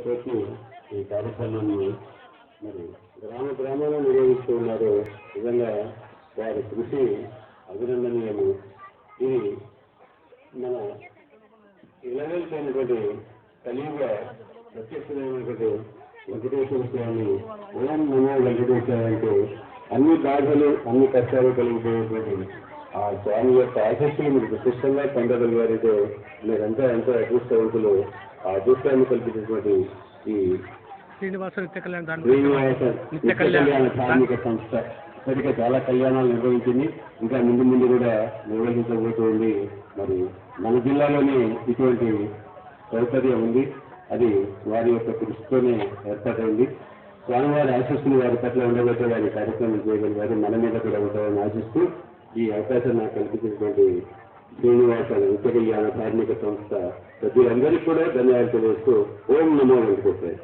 రూపాయలతో ఈ కార్యక్రమాన్ని మరి గ్రామాల్లో నిర్వహిస్తూ ఉన్నారు. నిజంగా వారి కృషి అభినందనీయము. ఇది మన ఇలవేల్పోయినటువంటి కలియుగ ప్రత్యక్షమైనటువంటి వెంకటేశ్వర స్వామి ఓం నమో వెంకటేశ్వర అంటే అన్ని బాధలు అన్ని కష్టాలు కలిగిపోయేటువంటి ఆ స్వామి యొక్క ఆశస్సులు మీరు ప్రతిష్టంగా పొందగలిగారైతే మీరంతా ఎంతో అదృష్టవంతులు. ఆ అదృష్టాన్ని కల్పించినటువంటి ఈ శ్రీనివాస నిత్య కళ్యాణ ధార్మిక సంస్థ ఇప్పటికే చాలా కళ్యాణాలు నిర్వహించింది, ఇంకా ముందు కూడా నిర్వహించబోతుంది. మరి మన జిల్లాలోనే ఇటువంటి సౌకర్యం ఉంది, అది వారి యొక్క కృషితోనే ఏర్పాటైంది. స్వామివారి ఆశస్సులు వారి పట్ల ఉండబట్టే వారి కార్యక్రమం చేయగలిగారు, మన మీద కూడా ఉంటారని ఆశిస్తూ ఈ అవకాశం నాకు కల్పించినటువంటి శ్రీనివాస నిత్య కళ్యాణ ధార్మిక సంస్థ సభ్యులందరికీ కూడా ధన్యవాదాలు తెలియజేస్తూ ఓం నమో వెంకటేశ్వర.